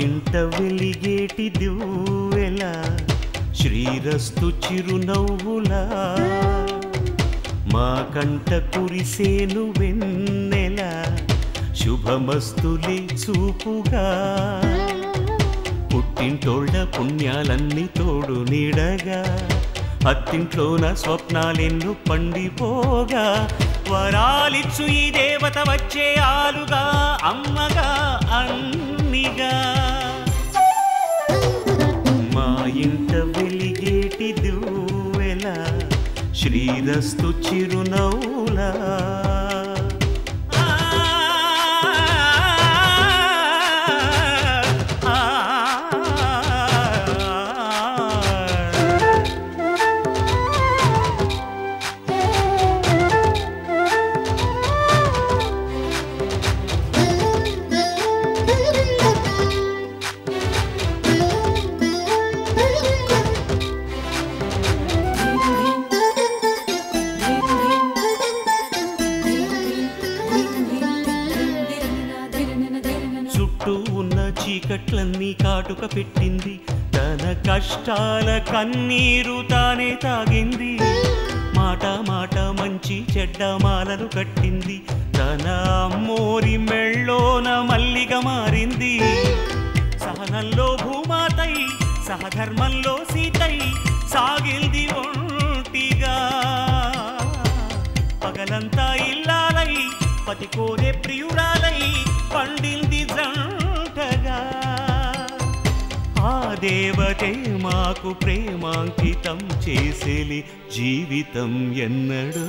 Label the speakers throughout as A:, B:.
A: ఇంట వెలిగేటి దివ్వెలా శ్రీరస్తు చిరునవ్వులా మా కంట కురిసేను వెన్నెల శుభమస్తులే చూపుగా పుట్టింటోళ్ళ పుణ్యాలన్నీ తోడు నీడగా అత్తింట్లోన స్వప్నాలెన్ను పండిపోగా వరాలిచ్చు ఈ దేవత వచ్చే ఆలుగా అమ్మగా అన్నిగా మా ఇంట వెలిగేటి దివ్వెలా శ్రీరస్తు చిరునవ్వులా చీకట్లన్నీ కాటుక పెట్టింది తన కష్టాల కన్నీరు తానే తాగింది మాట మాట మంచి చెడ్డ మాలలు కట్టింది తన అమ్మోరి మెళ్ళోన మల్లిగా మారింది సహనంలో భూమాతై సహధర్మంలో సీతై సాగింది ఒంటిగా పగలంతా ఇల్లాలై పతి కోరే ప్రియురాలై పండింది జంటగా ఆ దేవతే మాకు ప్రేమాంకితం చేసేలి జీవితం ఎన్నడు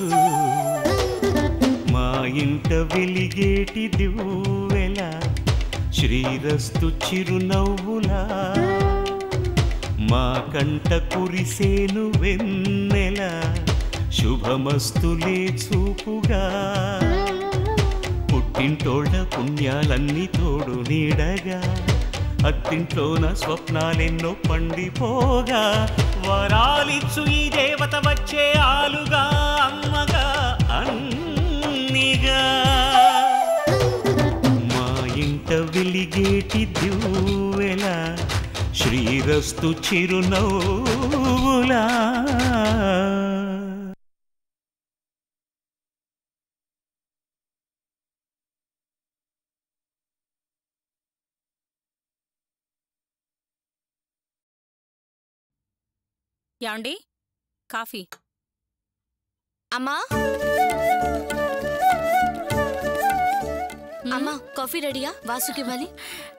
A: మా ఇంట వెలిగేటి దివ్వెలా శ్రీరస్తు చిరునవ్వులా మా కంట కురిసేను వెన్నెల శుభమస్తులే చూపుగా పుట్టింటోళ్ళ పుణ్యాలన్నీ తోడు నీడగా అత్తింట్లోన స్వప్నాలెన్నో పండిపోగా వరాలిచ్చు ఈ దేవత వచ్చే ఆలుగా అమ్మగా అన్నిగా మా ఇంట వెలిగేటి దివ్వెలా శ్రీరస్తు చిరునవ్వులా
B: యాండి కాఫీ
C: అమ్మా అమ్మా కాఫీ రెడీయా వాసుకి ఇవ్వాలి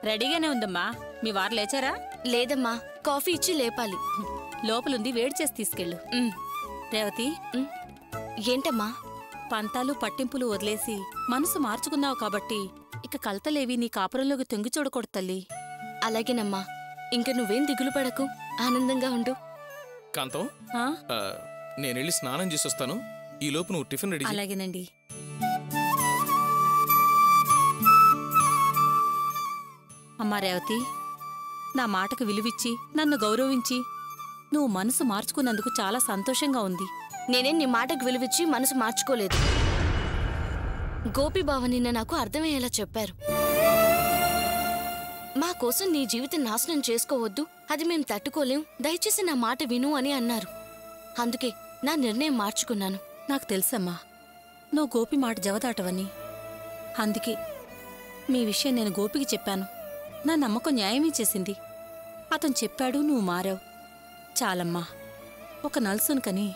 B: రెడీగానే ఉందమ్మా మీ వారు లేచారా
C: లేదమ్మా కాఫీ ఇచ్చి లేపాలి
B: లోపలుంది వేడి చేసి తీసుకెళ్ళు రేవతి
C: ఏంటమ్మా
B: పంతాలు పట్టింపులు వదిలేసి మనసు మార్చుకున్నావు కాబట్టి ఇక కలతలేవి నీ కాపురంలోకి తొంగి చూడకూడదు తల్లి
C: అలాగేనమ్మా ఇంక నువ్వేం దిగులు పడకు ఆనందంగా ఉండు
D: కాంతం నేనెళ్ళి స్నానం చేసొస్తాను ఈ లోపు నువ్వు టిఫిన్ రెడీ
B: అలాగేనండి అమ్మా రేవతి నా మాటకు విలువిచ్చి నన్ను గౌరవించి నువ్వు మనసు మార్చుకున్నందుకు చాలా సంతోషంగా ఉంది
C: నేనేం నీ మాటకు విలువిచ్చి మనసు మార్చుకోలేదు గోపిబావ నిన్న నాకు అర్థమయ్యేలా చెప్పారు మా కోసం నీ జీవితం నాశనం చేసుకోవద్దు అది మేం తట్టుకోలేం దయచేసి నా మాట విను అని అన్నారు అందుకే నా నిర్ణయం మార్చుకున్నాను
B: నాకు తెలుసమ్మా నువ్వు గోపి మాట జవదాటవని అందుకే మీ విషయం నేను గోపికి చెప్పాను నా నమ్మకం న్యాయమే చేసింది అతను చెప్పాడు నువ్వు మారావు చాలమ్మా ఒక నల్సును కని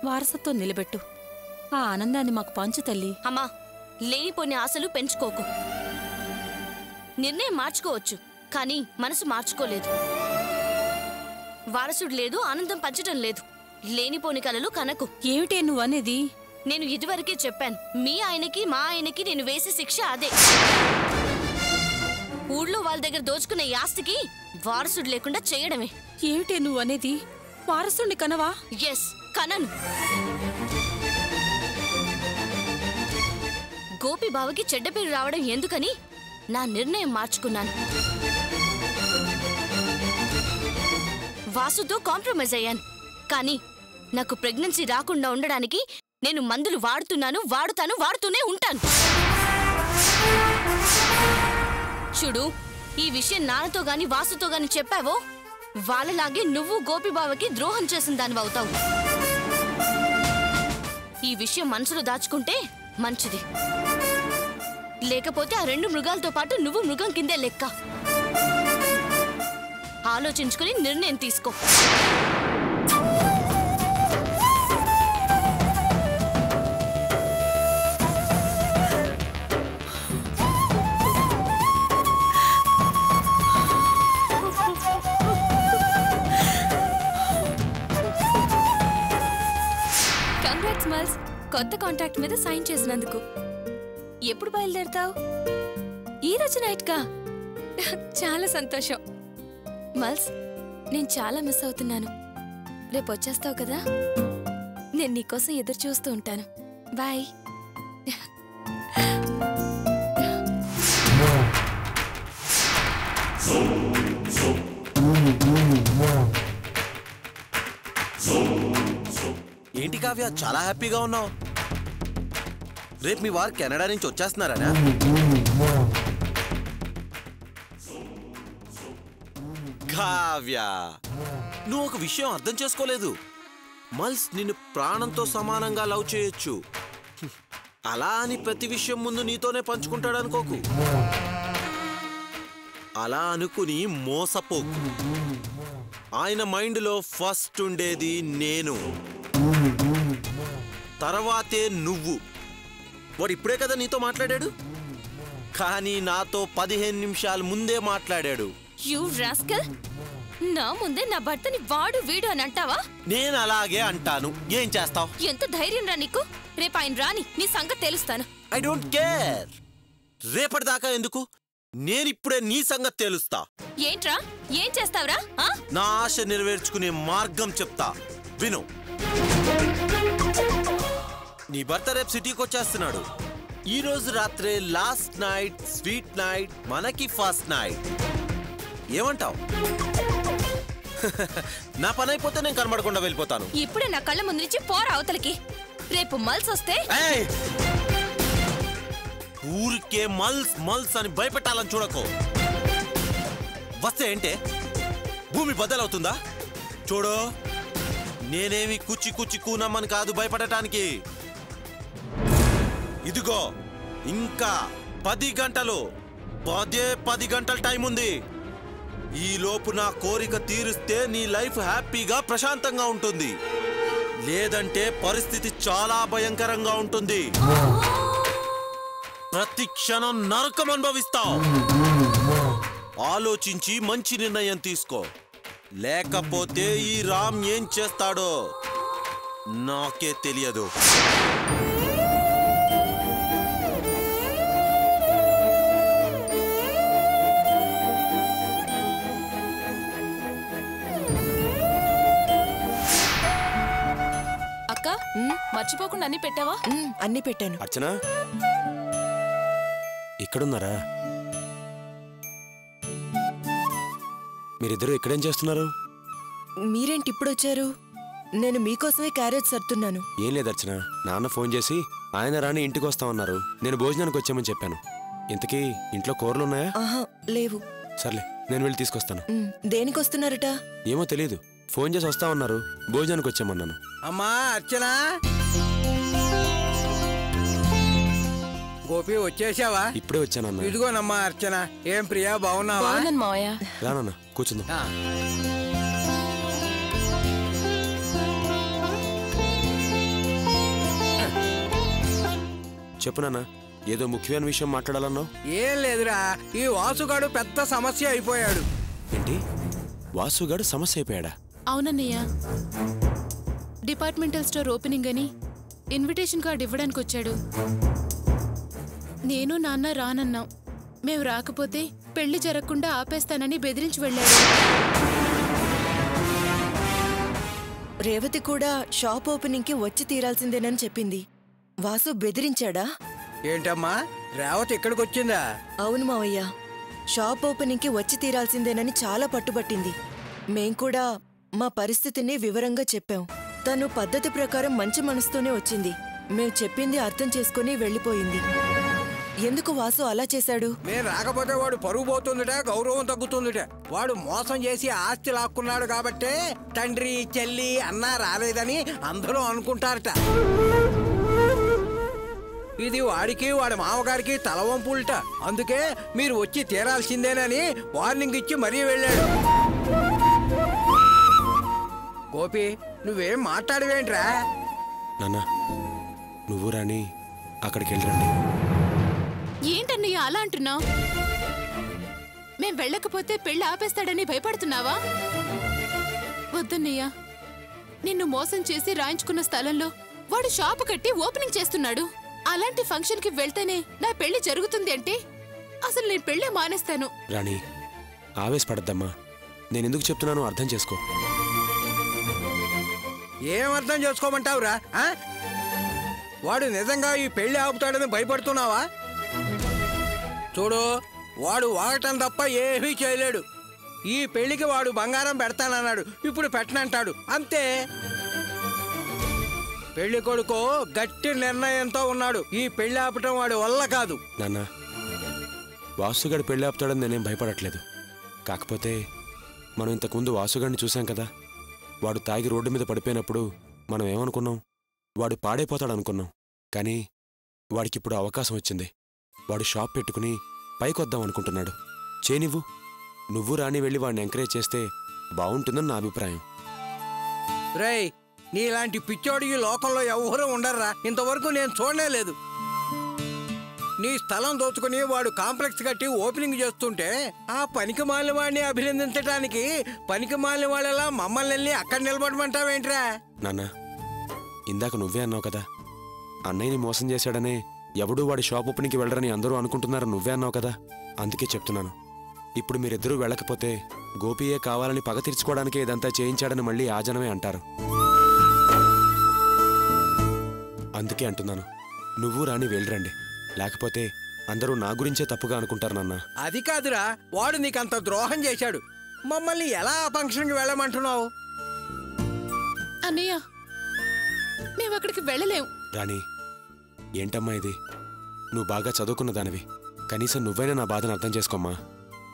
B: వారసత్వం నిలబెట్టు ఆ ఆనందాన్ని మాకు పంచు తల్లి
C: అమ్మా లేనిపోని ఆశలు పెంచుకోకు నిర్ణయం మార్చుకోవచ్చు కానీ మనసు మార్చుకోలేదు వారసుడు లేదు ఆనందం పంచటం లేదు లేనిపోని కలలు కనకు
B: ఏమిటే నువ్వనేది
C: నేను ఇదివరకే చెప్పాను మీ ఆయనకి మా ఆయనకి నేను వేసే శిక్ష అదే ఊళ్ళో వాళ్ళ దగ్గర దోచుకునే ఆస్తికి వారసుడు లేకుండా చేయడమే
B: ఏమిటే నువ్వనేది వారసుని కనవా?
C: ఎస్, కనను. గోపి బావకి చెడ్డ పేరు రావడం ఎందుకని నా నిర్ణయం మార్చుకున్నాను. వాసుతో కాంప్రమైజ్ అయ్యాను. కానీ నాకు ప్రెగ్నెన్సీ రాకుండా ఉండడానికి నేను మందులు వాడుతూనే ఉంటాను. చూడు, ఈ విషయం నాన్నతో గాని వాసుతో గాని చెప్పావో వాళ్ళలాగే నువ్వు గోపి బావకి ద్రోహం చేసిన దానివి అవుతావు. ఈ విషయం మనసులో దాచుకుంటే మంచిది. లేకపోతే ఆ 2 మృగాలతో పాటు నువ్వు మృగం కిందే లెక్క. ఆలోచించుకుని నిర్ణయం తీసుకో.
E: కంగ్రాట్స్ మల్స్, కొత్త కాంట్రాక్ట్ మీద సైన్ చేసినందుకు. ఎప్పుడు బయలుదేరుతావు? ఈ రోజు నైట్గా? చాలా సంతోషం మల్స్. నేను చాలా మిస్ అవుతున్నాను. రేపు వచ్చేస్తావు కదా? నేను నీకోసం ఎదురు చూస్తూ ఉంటాను. బాయ్.
F: ఏంటి కావ్య, చాలా హ్యాపీగా ఉన్నావు? రేపు మీ వారు కెనడా నుంచి వచ్చేస్తున్నారా? కావ్య, నువ్వు ఒక విషయం అర్థం చేసుకోలేదు. మల్స్ నిన్ను ప్రాణంతో సమానంగా లవ్ చేయొచ్చు. అలా అని ప్రతి విషయం ముందు నీతోనే పంచుకుంటాడు అనుకోకు. అలా అనుకుని మోసపోకు. ఆయన మైండ్లో ఫస్ట్ ఉండేది నేను, తర్వాతే నువ్వు. వాడు ఇప్పుడే కదా నీతో మాట్లాడాడు, కానీ నాతో 15 నిమిషాలు ముందే మాట్లాడాడు.
E: యు రాస్కల్, నా ముందే నా భర్తని వాడు వీడు అని అంటావా?
F: నేను అలాగే అంటాను. ఏం చేస్తావు?
E: ఎంత ధైర్యం రా నీకు? రేపు ఆయన రాని నీ సంగతి తెలుస్తాను.
F: I don't care. రేపటిదాకా ఎందుకు, నేనిప్పుడే నీ సంగతి తెలుస్తా.
E: ఏంట్రా, ఏం చేస్తావురా?
F: నా ఆశ నెరవేర్చుకునే మార్గం చెప్తా, విను. నీ భర్త రేపు సిటీకి వచ్చేస్తున్నాడు. ఈ రోజు రాత్రే లాస్ట్ నైట్, స్వీట్ నైట్, మనకి ఫస్ట్ నైట్. ఏమంటావు? నా పని అయిపోతే నేను కనబడకుండా వెళ్ళిపోతాను.
E: ఇప్పుడే నా కళ్ళ ముందు నుంచి పోరా అవతలికి. రేపు మల్స్ వస్తే
F: ఊరికే మల్స్ మల్స్ అని భయపెట్టాలని చూడకో. వస్తే ఏంటే భూమి బద్దలవుతుందా? చూడు, నేనేమి కుచ్చి కుచ్చి కూనమ్మని కాదు భయపడటానికి. ఇదిగో, ఇంకా 10 గంటలు, 10 గంటల టైం ఉంది. ఈ లోపు నా కోరిక తీరిస్తే నీ లైఫ్ హ్యాపీగా ప్రశాంతంగా ఉంటుంది. లేదంటే పరిస్థితి చాలా భయంకరంగా ఉంటుంది. ప్రతి క్షణం నరకం అనుభవిస్తావు. ఆలోచించి మంచి నిర్ణయం తీసుకో. లేకపోతే ఈ రామ్ ఏం చేస్తాడో నాకే తెలియదు.
E: అక్క, మర్చిపోకుండా అన్ని పెట్టావా?
G: అన్ని పెట్టాను.
F: అర్చన, ఇక్కడున్నారా? మీరిద్దరూ ఇక్కడేం చేస్తున్నారు?
G: మీరేంటి ఇప్పుడు వచ్చారు? నేను మీకోసమే క్యారేజ్ సర్దుతున్నాను.
F: ఏం లేదు అర్చన, నాన్న ఫోన్ చేసి ఆయన రాని ఇంటికి వస్తామన్నారు. నేను భోజనానికి వచ్చామని చెప్పాను. ఇంతకీ ఇంట్లో కూరలు ఉన్నాయా?
G: ఆహా, లేవు.
F: సర్లే, నేను వెళ్ళి తీసుకొస్తాను.
G: దేనికి వస్తున్నారట?
F: ఏమో తెలియదు, ఫోన్ చేసి వస్తామన్నారు. భోజనానికి వచ్చామన్నాను.
H: అమ్మా అర్చన, గోపి వచ్చేసావా?
F: ఇప్పుడే వచ్చానన్నా.
H: ఇదిగోనమ్మా అర్చన. ఏం ప్రియా, బాగున్నావా?
F: రానన్నా, కూర్చుందాం. చెప్పు నాన్న, ఏదో ముఖ్యమైన విషయం మాట్లాడాలన్నావు.
H: ఏం లేదురా, ఈ వాసుగాడు పెద్ద సమస్య అయిపోయాడు.
F: ఏంటి, వాసుగాడు సమస్య అయిపోయాడా?
I: అవునన్నయ్య, డిపార్ట్మెంటల్ స్టోర్ ఓపెనింగ్ అని ఇన్విటేషన్ కార్డు ఇవ్వడానికి వచ్చాడు. నేను నాన్న రానన్నాం. మేము రాకపోతే పెళ్లి జరగకుండా ఆపేస్తానని బెదిరించి వెళ్ళాడు.
G: రేవతి కూడా షాప్ ఓపెనింగ్కి వచ్చి తీరాల్సిందేనని చెప్పింది. వాసు బెదిరించాడా?
H: ఏంటమ్మా, రేవతి ఇక్కడికి వచ్చిందా?
G: అవును మావయ్య, షాప్ ఓపెనింగ్కి వచ్చి తీరాల్సిందేనని చాలా పట్టుబట్టింది. మేం కూడా మా పరిస్థితిని వివరంగా చెప్పాం. తను పద్ధతి ప్రకారం మంచి మనసుతోనే వచ్చింది. మేం చెప్పింది అర్థం చేసుకుని వెళ్ళిపోయింది. ఎందుకు వాసు అలా చేశాడు?
H: మేము రాకపోతే వాడు పరుగు పోతుందిట, గౌరవం తగ్గుతుందిట. వాడు మోసం చేసి ఆస్తి లాక్కున్నాడు కాబట్టే తండ్రి చెల్లి అన్నా రాలేదని అందరూ అనుకుంటారట. ఇది వాడికి వాడి మామగారికి తలవంపులట. అందుకే మీరు వచ్చి తీరాల్సిందేనని వార్నింగ్ ఇచ్చి మరీ వెళ్ళాడు. గోపి, నువ్వేం మాట్లాడవేంట్రా?
J: నాన్న, నువ్వు రాని అక్కడికి వెళ్ళరండి.
I: ఏంటన్నయ్య అలా అంటున్నావు? మేం వెళ్ళకపోతే పెళ్లి ఆపేస్తాడని భయపడుతున్నావా? వద్దన్నయ్య, నిన్ను మోసం చేసి రాయించుకున్న స్థలంలో వాడు షాపు కట్టి ఓపెనింగ్ చేస్తున్నాడు. అలాంటి ఫంక్షన్ కి వెళ్తేనే నా పెళ్లి జరుగుతుంది అంటే అసలు నేను పెళ్లి మానేస్తాను.
J: రాణి, ఆవేశపడద్దమ్మా. నేనెందుకు చెప్తున్నానో అర్థం చేసుకో.
H: ఏం అర్థం చేసుకోమంటావురా? వాడు నిజంగా ఈ పెళ్లి ఆపుతాడని భయపడుతున్నావా? చూడు, వాడు వాగటం తప్ప ఏమీ చేయలేడు. ఈ పెళ్లికి వాడు బంగారం పెడతానన్నాడు, ఇప్పుడు పెట్టనంటాడు, అంతే. పెళ్లి కొడుకు గట్టి నిర్ణయంతో ఉన్నాడు. ఈ పెళ్లి ఆపటం వాడి వల్ల కాదు.
J: నాన్న, వాసుగాడు పెళ్లి ఆపుతాడని నేనేం భయపడట్లేదు. కాకపోతే మనం ఇంతకుముందు వాసుగాడిని చూసాం కదా. వాడు తాగి రోడ్డు మీద పడిపోయినప్పుడు మనం ఏమనుకున్నాం? వాడు పాడైపోతాడు అనుకున్నాం. కానీ వాడికిప్పుడు అవకాశం వచ్చింది. వాడు షాప్ పెట్టుకుని పైకొద్దాం అనుకుంటున్నాడు. చేనివ్వు. నువ్వు రాని వెళ్ళి వాడిని ఎంకరేజ్ చేస్తే బాగుంటుందని నా అభిప్రాయం.
H: రేయ్, నీలాంటి పిచ్చోడి ఈ లోకంలో ఎవరూ ఉండర్రా. ఇంతవరకు నేను చూడలేదు. నీ స్థలం దోచుకుని వాడు కాంప్లెక్స్ కట్టి ఓపెనింగ్ చేస్తుంటే ఆ పనికి మాలిన వాడిని అభినందించడానికి పనికి మాలిన వాళ్ళలా మమ్మల్ని వెళ్ళి అక్కడ నిలబడమంటావేంట్రా?
J: నాన్న, ఇందాక నువ్వే అన్నావు కదా, అన్నయ్యని మోసం చేశాడనే ఎవడూ వాడి షాప్ ఓపెనింగ్కి వెళ్ళరని అందరూ అనుకుంటున్నారు. నువ్వే అన్నావు కదా. అందుకే చెప్తున్నాను. ఇప్పుడు మీరిద్దరూ వెళ్ళకపోతే గోపియే కావాలని పగ తీర్చుకోవడానికే ఇదంతా చేయించాడని మళ్ళీ ఆ జనమే అంటారు. అందుకే అంటున్నాను, నువ్వు రాని వెళ్ళరండి. లేకపోతే అందరూ నా గురించే తప్పుగా అనుకుంటారు నాన్న.
H: అది కాదురా, వాడు నీకంత ద్రోహం చేశాడు. మమ్మల్ని ఎలా ఆ ఫంక్షన్కి వెళ్ళమంటున్నావు?
I: అన్నయ్య, మేము అక్కడికి వెళ్ళలేం.
J: రాణి, ఏంటమ్మా ఇది? నువ్వు బాగా చదువుకున్న దానివి. కనీసం నువ్వైనా నా బాధను అర్థం చేసుకోమ్మా.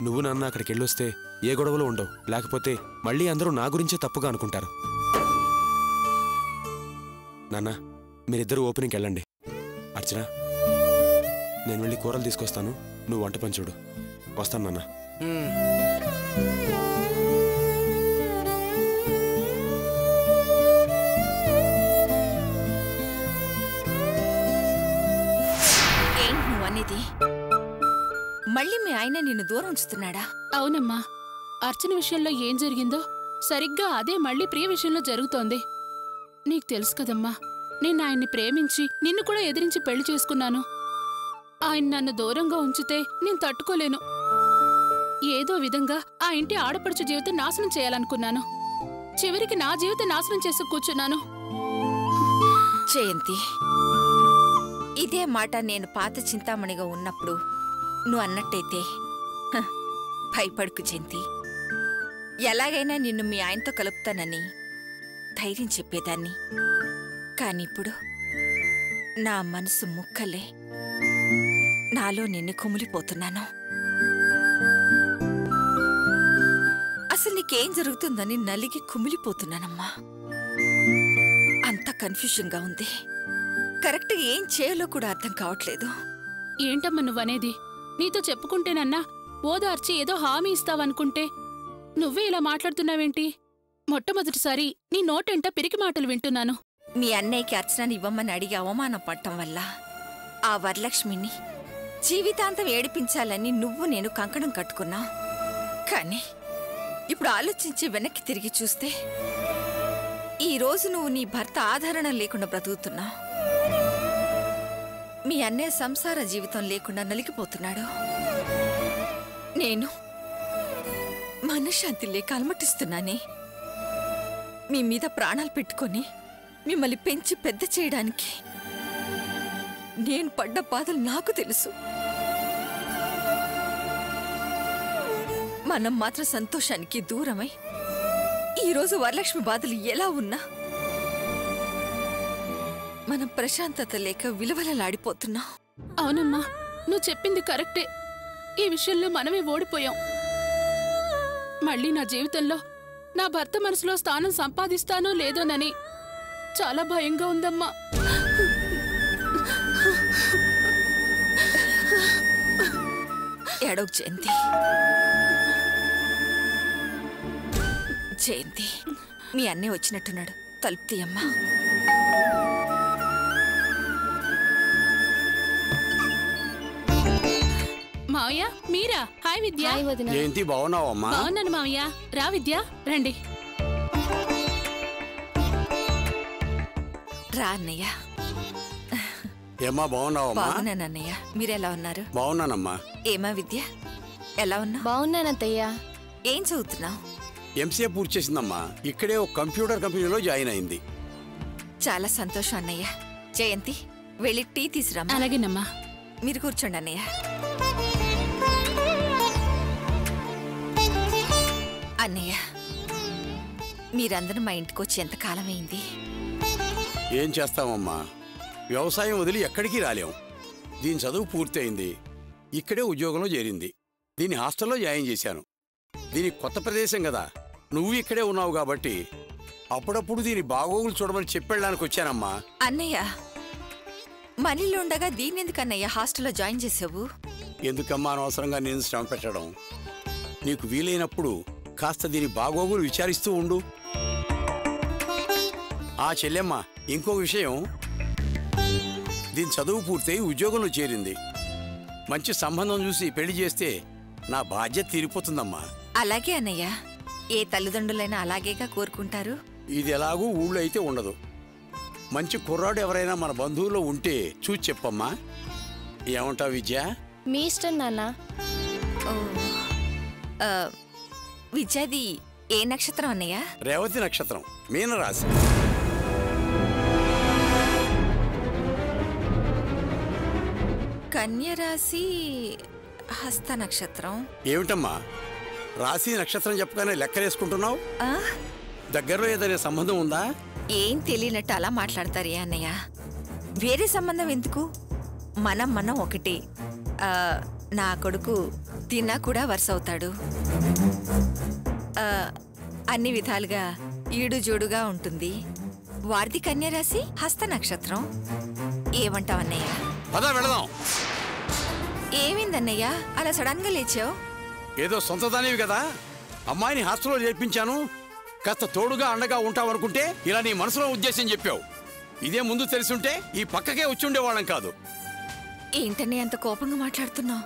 J: నువ్వు నాన్న అక్కడికి వెళ్ళొస్తే ఏ గొడవలు ఉండవు. లేకపోతే మళ్ళీ అందరూ నా గురించే తప్పుగా అనుకుంటారు. నాన్న, మీరిద్దరూ ఓపెనింగ్కి వెళ్ళండి. అర్చన, నేను వెళ్ళి కూరలు తీసుకొస్తాను. నువ్వు వంట పని చూడు. వస్తాను నాన్న.
E: ఏంటి నువ్వు అనేది? మళ్ళీ మీ ఆయన నిన్ను దూరం ఉంచుతున్నాడా?
I: అవునమ్మా, అర్చన విషయంలో ఏం జరిగిందో సరిగ్గా అదే మళ్ళీ ప్రియ విషయంలో జరుగుతోంది. నీకు తెలుసు కదమ్మా, నేను ఆయన్ని ప్రేమించి నిన్ను కూడా ఎదిరించి పెళ్లి చేసుకున్నాను. ఆయన నన్ను దూరంగా ఉంచితే నేను తట్టుకోలేను. ఏదో విధంగా ఆ ఇంటి ఆడపడుచు జీవితం నాశనం చేయాలనుకున్నాను. చివరికి నా జీవితం నాశనం చేసి కూర్చున్నాను.
E: జయంతి, ఇదే మాట నేను పాత చింతామణిగా ఉన్నప్పుడు నువ్వు అన్నట్టయితే భయపడుకు జయంతి. ఎలాగైనా నిన్ను మీ ఆయనతో కలుపుతానని ధైర్యం చెప్పేదాన్ని. కానిప్పుడు నా మనసు ముక్కలే నాలో నిన్ను కుమిలిపోతున్నాను. అసలు నీకేం జరుగుతుందని నలిగి కుమిలిపోతున్నానమ్మా. అంత కన్ఫ్యూజన్గా ఉంది. కరెక్ట్గా ఏం చేయాలో కూడా అర్థం కావట్లేదు.
I: ఏంటమ్మా నువ్వనేది? నీతో చెప్పుకుంటేనన్నా ఓదార్చి ఏదో హామీ ఇస్తావనుకుంటే నువ్వే ఇలా మాట్లాడుతున్నావేంటి? మొట్టమొదటిసారి నీ నోటెంట పిరికి మాటలు వింటున్నాను.
E: మీ అన్నయ్యకి అర్చనని ఇవ్వమని అడిగి అవమానం పడటం వల్ల ఆ వరలక్ష్మిని జీవితాంతం ఏడిపించాలని నువ్వు నేను కంకణం కట్టుకున్నా. కానీ ఇప్పుడు ఆలోచించి వెనక్కి తిరిగి చూస్తే ఈ రోజు నువ్వు నీ భర్త ఆదరణ లేకుండా బ్రతుకుతున్నావు. మీ అన్నయ్య సంసార జీవితం లేకుండా నలిగిపోతున్నాడు. నేను మనశ్శాంతి లేక అలమటిస్తున్నానే.
K: మీ మీద ప్రాణాలు పెట్టుకొని మిమ్మల్ని పెంచి పెద్ద చేయడానికి నేను పడ్డ బాధలు నాకు తెలుసు. మనం మాత్రం సంతోషానికి దూరమై ఈరోజు వరలక్ష్మి బాధలు ఎలా ఉన్నా మనం ప్రశాంతత లేక విలువలలాడిపోతున్నాం.
I: అవునమ్మా, నువ్వు చెప్పింది కరెక్టే. ఈ విషయంలో మనమే ఓడిపోయాం. మళ్ళీ నా జీవితంలో నా భర్త మనసులో స్థానం సంపాదిస్తానో లేదోనని చాలా భయంగా ఉందమ్మా.
K: ఏడోక్ జయంతి. జయంతి, మీ అన్నే వచ్చినట్టున్నాడు. తలుపు తీయమ్మా.
I: మావయ్య, మీరా? హాయ్ విద్య.
L: జయంతి, బాగున్నావమ్మా?
I: బాగున్నాను మావయ్య. రా విద్య, రండి.
K: రా అన్నయ్య.
L: ఏమ్మా, బాగున్నావమ్మా?
K: బాగున్నానన్నయ్య. మీరెలా ఉన్నారు?
L: బాగున్నానమ్మా.
K: ఏమా విద్య, ఎలా ఉన్నా?
E: బాగున్నానత్తయ్య.
K: ఏం చదువుతున్నావు?
L: ఎంసీఏ పూర్తి చేసిందమ్మా. ఇక్కడే ఒక కంప్యూటర్ కంపెనీలో జాయిన్ అయింది.
K: చాలా సంతోషం అన్నయ్య. జయంతి, వెళ్ళి టీ తీసుకురామ్మా.
I: అలాగేనమ్మా.
K: మీరు కూర్చోండి అన్నయ్య. అన్నయ్య, మీరందరూ మా ఇంటికి వచ్చి ఎంతకాలం అయింది?
L: ఏం చేస్తామమ్మా, వ్యవసాయం వదిలి ఎక్కడికి రాలేం. దీని చదువు పూర్తయింది, ఇక్కడే ఉద్యోగంలో చేరింది. దీన్ని హాస్టల్లో జాయిన్ చేశాను. దీని కొత్త ప్రదేశం కదా, నువ్వు ఇక్కడే ఉన్నావు కాబట్టి అప్పుడప్పుడు దీని బాగోగులు చూడమని చెప్పేళ్ళడానికి వచ్చానమ్మా.
K: అన్నయ్య, మనీలో ఉండగా దీన్ని ఎందుకు అన్నయ్య హాస్టల్లో జాయిన్ చేసావు?
L: ఎందుకమ్మా అనవసరంగా నేను శ్రమ పెట్టడం? నీకు వీలైనప్పుడు కాస్త దీని బాగోగులు విచారిస్తూ ఉండు. ఆ చెల్లెమ్మ, ఇంకో విషయం, దీని చదువు పూర్తయి ఉద్యోగంలో చేరింది. మంచి సంబంధం చూసి పెళ్లి చేస్తే నా బాధ్యత తీరిపోతుందమ్మా.
K: అలాగే అన్నయ్య, ఏ తల్లిదండ్రులైనా అలాగేగా కోరుకుంటారు.
L: ఇది ఎలాగూ ఊళ్ళో అయితే ఉండదు. మంచి కుర్రాడు ఎవరైనా మన బంధువుల్లో ఉంటే చూసి చెప్పమ్మా. ఏమంటావు విద్య?
E: మీ ఇష్టం నాన్న.
K: విద్యాది ఏ నక్షత్రం అన్నయ్య?
L: రేవతి నక్షత్రం, మీనరాశి.
K: కన్యరాశి, హస్త నక్షత్రం.
L: ఏమిటమ్మా, రాశి నక్షత్రం చెప్పగానే లెక్కలేసుకుంటున్నావు? దగ్గరలో ఏదైనా సంబంధం ఉందా?
K: ఏం తెలియనట్టు అలా మాట్లాడతారే అన్నయ్య. వేరే సంబంధం ఎందుకు? మనం ఒకటి. నా కొడుకు తిన్నా కూడా వరుస అవుతాడు. అన్ని విధాలుగా ఈడు జోడుగా ఉంటుంది. వారిది కన్యరాశి, హస్త నక్షత్రం. ఏమంటావన్నయ్య?
L: పదా వెళదాం.
K: ఏమైందన్నయ్య అలా సడన్ గా లేచావు?
L: ఏదో సొంతదానివి కదా, అమ్మాయిని హాస్టల్లో చేర్పించాను, కాస్త తోడుగా అండగా ఉంటావనుకుంటే ఇలా నీ మనసులో ఉద్దేశం చెప్పావు. ఇదే ముందు తెలుసుంటే ఈ పక్కకే వచ్చి ఉండేవాళ్ళం కాదు.
K: ఏంటనే అంత కోపంగా మాట్లాడుతున్నావు?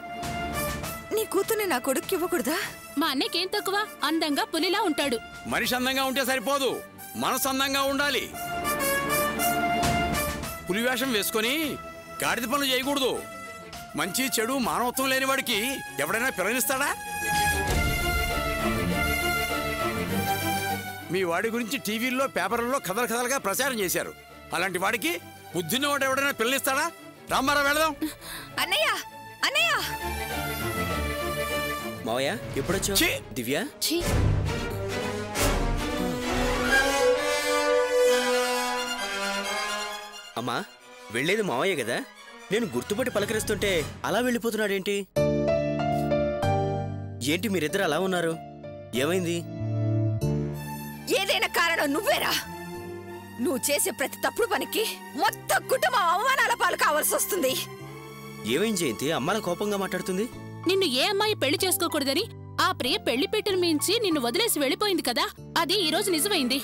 K: నీ కూతుర్ని నా కొడుకు ఇవ్వకూడదా?
I: మా అన్నయ్యకేం తక్కువ? అందంగా పులిలా ఉంటాడు.
L: మనిషి అందంగా ఉంటే సరిపోదు, మనసు అందంగా ఉండాలి. పులివేషం వేసుకొని గాడిద పనులు చేయకూడదు. మంచి చెడు మానవత్వం లేని వాడికి ఎవడైనా పిల్లనిస్తాడా? మీ వాడి గురించి టీవీల్లో పేపర్లలో కథలుగా ప్రచారం చేశారు. అలాంటి వాడికి బుద్ధిని వాడు ఎవడైనా పిల్లనిస్తాడా? రామ్మారా వెళదాం.
K: అన్నయ్య, అన్నయ్య!
M: మావయ్య, ఎప్పుడొచ్చావు? దివ్య, అమ్మా, వెళ్ళేది మావయ్య కదా? నేను గుర్తుపట్టి పలకరిస్తుంటే అలా వెళ్ళిపోతున్నాడేంటి? ఏంటి మీరిద్దరు అలా ఉన్నారు? ఏమైంది?
K: ఏదైనా కారణం నువ్వేరా. నువ్వు చేసే ప్రతి తప్పుడు పనికి మొత్తం కుటుంబం అవమానాల పాలు కావాల్సి వస్తుంది.
M: ఏమైంది జయంతి అమ్మాల కోపంగా మాట్లాడుతుంది?
I: నిన్ను ఏ అమ్మాయి పెళ్లి చేసుకోకూడదని ఆ ప్రియ పెళ్లి పెట్టెను మించి నిన్ను వదిలేసి వెళ్ళిపోయింది కదా, అది ఈ రోజు నిజమైంది.